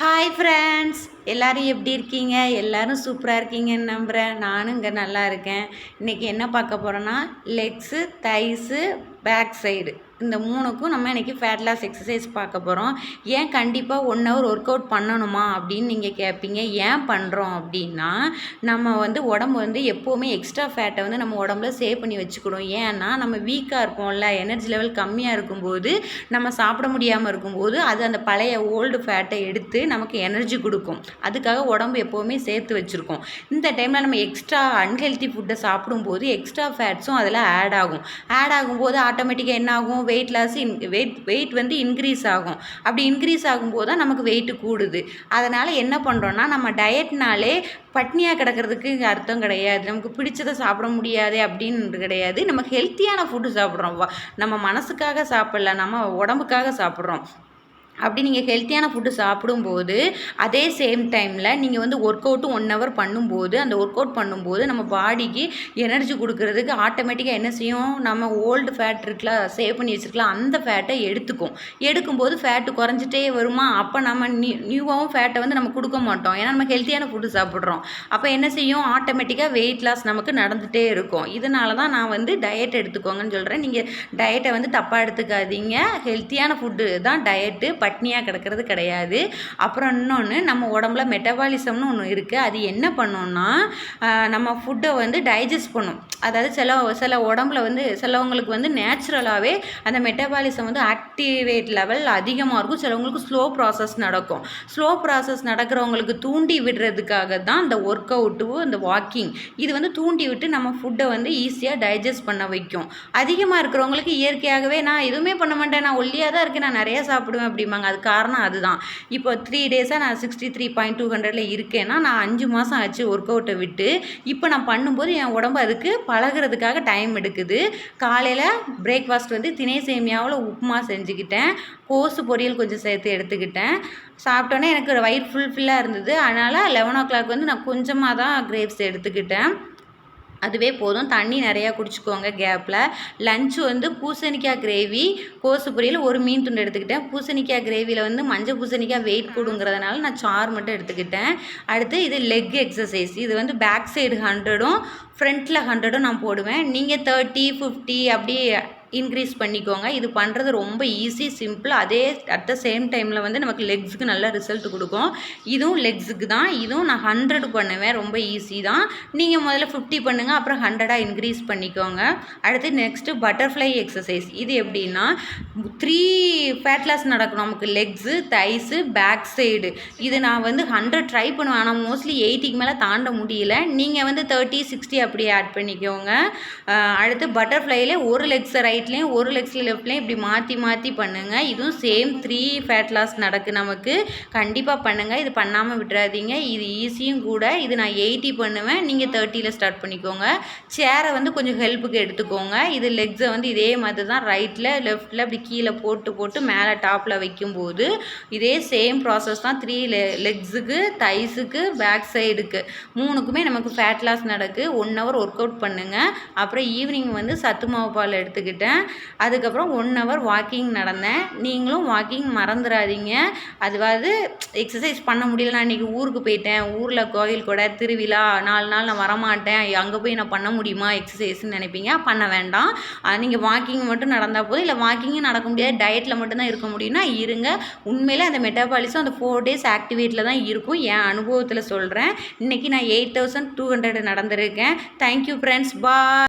Hi friends, எல்லோரும் எப்படி இருக்கீங்க? எல்லோரும் சூப்பராக இருக்கீங்கன்னு நம்புகிறேன். நானும் இங்கே நல்லா இருக்கேன். இன்றைக்கி என்ன பார்க்க போகிறோன்னா, லெக்ஸு, தைஸு, பேக் சைடு இந்த மூணுக்கும் நம்ம இன்றைக்கி ஃபேட் லாஸ் எக்ஸசைஸ் பார்க்க போகிறோம். ஏன் கண்டிப்பாக 1 ஹவர் ஒர்க் அவுட் பண்ணணுமா அப்படின்னு நீங்கள் கேட்பீங்க. ஏன் பண்ணுறோம் அப்படின்னா, நம்ம உடம்பு எப்போவுமே எக்ஸ்ட்ரா ஃபேட்டை நம்ம உடம்புல சேவ் பண்ணி வச்சுக்கணும். ஏன்னா நம்ம வீக்காக இருப்போம்ல, எனர்ஜி லெவல் கம்மியாக இருக்கும்போது, நம்ம சாப்பிட முடியாமல் இருக்கும்போது அது அந்த பழைய ஓல்டு ஃபேட்டை எடுத்து நமக்கு எனர்ஜி கொடுக்கும். அதுக்காக உடம்பு எப்போவுமே சேர்த்து வச்சுருக்கோம். இந்த டைமில் நம்ம எக்ஸ்ட்ரா அன்ஹெல்த்தி ஃபுட்டை சாப்பிடும்போது எக்ஸ்ட்ரா ஃபேட்ஸும் அதில் ஆட் ஆகும்போது ஆட்டோமேட்டிக்காக என்ன ஆகும்? வெயிட் லாஸ் வெயிட் இன்க்ரீஸ் ஆகும். அப்படி இன்க்ரீஸ் ஆகும்போது தான் நமக்கு வெயிட் கூடுது. அதனால் என்ன பண்ணுறோன்னா, நம்ம டயட்னாலே பட்னியாக கிடக்கிறதுக்கு இங்கே அர்த்தம் கிடையாது. நமக்கு பிடிச்சதை சாப்பிட முடியாது அப்படின்னு கிடையாது. நம்ம ஹெல்த்தியான ஃபுட்டு சாப்பிட்றோம். நம்ம மனசுக்காக சாப்பிடல, நம்ம உடம்புக்காக சாப்பிட்றோம். அப்படி நீங்கள் ஹெல்த்தியான ஃபுட்டு சாப்பிடும்போது அதே சேம் டைமில் நீங்கள் ஒர்க் அவுட்டும் 1 ஹவர் பண்ணும்போது, அந்த ஒர்க் அவுட் பண்ணும்போது நம்ம பாடிக்கு எனர்ஜி கொடுக்கறதுக்கு ஆட்டோமேட்டிக்காக என்ன செய்யும்? நம்ம ஓல்டு ஃபேட் இருக்குல்ல, சேவ் பண்ணி வச்சுருக்கலாம், அந்த ஃபேட்டை எடுக்கும்போது ஃபேட்டு குறைஞ்சிட்டே வருமா? அப்போ நம்ம நியூவாகவும் ஃபேட்டை நம்ம கொடுக்க மாட்டோம். ஏன்னா நம்ம ஹெல்த்தியான ஃபுட்டு சாப்பிட்றோம். அப்போ என்ன செய்யும்? ஆட்டோமேட்டிக்காக வெயிட் லாஸ் நமக்கு நடந்துகிட்டே இருக்கும். இதனால தான் நான் டயட் எடுத்துக்கோங்கன்னு சொல்கிறேன். நீங்கள் டயட்டை தப்பாக எடுத்துக்காதீங்க. ஹெல்த்தியான ஃபுட்டு தான் டயட்டு. பட்னியாக கிடக்கிறது கிடையாது. அப்புறம் இன்னொன்று, நம்ம உடம்புல மெட்டபாலிசம்னு ஒன்று இருக்குது. அது என்ன பண்ணோன்னா, நம்ம ஃபுட்டை டைஜஸ்ட் பண்ணும். அதாவது சில உடம்புல சிலவங்களுக்கு நேச்சுரலாகவே அந்த மெட்டபாலிசம் ஆக்டிவேட் லெவல் அதிகமாக இருக்கும். சிலவங்களுக்கு ஸ்லோ ப்ராசஸ் நடக்கும். ஸ்லோ ப்ராசஸ் நடக்கிறவங்களுக்கு தூண்டி விடுறதுக்காக தான் இந்த ஒர்க் அவுட்டு, இந்த வாக்கிங் இது தூண்டி விட்டு நம்ம ஃபுட்டை ஈஸியாக டைஜஸ்ட் பண்ண வைக்கும். அதிகமாக இருக்கிறவங்களுக்கு இயற்கையாகவே நான் எதுவுமே பண்ண மாட்டேன், நான் ஒல்லியாக தான் இருக்கேன், நான் நிறையா சாப்பிடுவேன் அப்படிம்பாங்க. அது காரணம் அதுதான். இப்போ 3 டேஸாக நான் 63.200 இருக்கேன்னா, நான் 5 மாதம் ஆச்சு ஒர்க் அவுட்டை விட்டு. இப்போ நான் பண்ணும்போது என் உடம்பு அதுக்கு பழகிறதுக்காக டைம் எடுக்குது. காலையில் பிரேக்ஃபாஸ்ட் திணை சேமியாவில் உப்புமா செஞ்சுக்கிட்டேன். கோஸு பொரியல் கொஞ்சம் சேர்த்து எடுத்துக்கிட்டேன். சாப்பிட்டோன்னே எனக்கு வயிறு ஃபுல்லாக இருந்தது. அதனால் 11 o'clock நான் கொஞ்சமாக தான் கிரேப்ஸ் எடுத்துக்கிட்டேன். அதுவே போதும். தண்ணி நிறையா குடிச்சிக்கோங்க கேப்பில். லஞ்சு பூசணிக்காய் கிரேவி, கோஸு பொரியல், ஒரு மீன் துண்டு எடுத்துக்கிட்டேன். பூசணிக்காய் கிரேவியில் மஞ்சள் பூசணிக்காய் வெயிட் கூடுங்கிறதுனால நான் சாறு மட்டும் எடுத்துக்கிட்டேன். அடுத்து இது லெக் எக்ஸசைஸ். இது பேக் சைடு 100ம் ஃப்ரண்ட்டில் 100ம் நான் போடுவேன். நீங்கள் 30, 50 அப்படி இன்க்ரீஸ் பண்ணிக்கோங்க. இது பண்ணுறது ரொம்ப ஈஸி, சிம்பிள். அதே அட் த சேம் டைமில் நமக்கு லெக்ஸுக்கு நல்ல ரிசல்ட் கொடுக்கும். இதுவும் லெக்ஸுக்கு தான். இதுவும் நான் 100 பண்ணுவேன். ரொம்ப ஈஸி தான். நீங்கள் முதல்ல 50 பண்ணுங்கள், அப்புறம் 100 இன்க்ரீஸ் பண்ணிக்கோங்க. அடுத்து நெக்ஸ்ட்டு பட்டர்ஃப்ளை எக்ஸசைஸ். இது எப்படின்னா, 3 ஃபேட் லாஸ் நடக்கும் நமக்கு. Legs, thighs, back side. இது நான் 100 ட்ரை பண்ணுவேன். ஆனால் மோஸ்ட்லி 80க்கு மேலே தாண்ட முடியல. நீங்கள் 30, 60 அப்படியே ஆட் பண்ணிக்கோங்க. அடுத்து பட்டர்ஃப்ளைலே ஒரு லெக்ஸை ரைட்லேயும் ஒரு லெக்ஸில் லெஃப்ட்லேயும் இப்படி மாற்றி பண்ணுங்கள். இதுவும் சேம் 3 ஃபேட் லாஸ் நடக்கு நமக்கு. கண்டிப்பாக பண்ணுங்கள். இது பண்ணாமல் விட்டுறாதீங்க. இது ஈஸியும் கூட. இது நான் 80 பண்ணுவேன், நீங்கள் 30ல் ஸ்டார்ட் பண்ணிக்கோங்க. சேரை கொஞ்சம் ஹெல்ப்புக்கு எடுத்துக்கோங்க. இது லெக்ஸை இதே மாதிரி தான் ரைட்டில் லெஃப்ட்டில் அப்படி கீழே போட்டு மேலே டாப்பில் வைக்கும்போது இதே சேம் ப்ராசஸ் தான். 3 லெக்ஸுக்கு, தைஸுக்கு, பேக் சைடுக்கு 3க்குமே நமக்கு ஃபேட் லாஸ் நடக்கு. 1 ஹவர் ஒர்க் அவுட் பண்ணுங்கள். அப்புறம் ஈவினிங் சத்து மாவு பால் எடுத்துக்கிட்டேன். அதுக்கப்புறம் 1 ஹவர் வாக்கிங் நடந்தேன். நீங்களும் வாக்கிங் மறந்துடாதீங்க. அதுவாது எக்ஸசைஸ் பண்ண முடியல, நான் இன்றைக்கி ஊருக்கு போயிட்டேன், ஊரில் கோயில் கூட திருவிழா 4 நாள் நான் வரமாட்டேன், அங்கே போய் நான் பண்ண முடியுமா எக்ஸசைஸ்ன்னு நினைப்பீங்க. பண்ண வேண்டாம். நீங்கள் வாக்கிங் மட்டும் நடந்தால் போதும். இல்லை வாக்கிங்கும் நடக்க முடியாது, டயட்டில் மட்டும்தான் இருக்க முடியும்னா இருங்க. உண்மையிலே அந்த மெட்டாபாலிசம் அந்த 4 days ஆக்டிவேட்டில் தான் இருக்கும். என் அனுபவத்தில் சொல்கிறேன். இன்றைக்கி நான் 8200 நடந்திருக்கேன். Thank you friends. பாய்.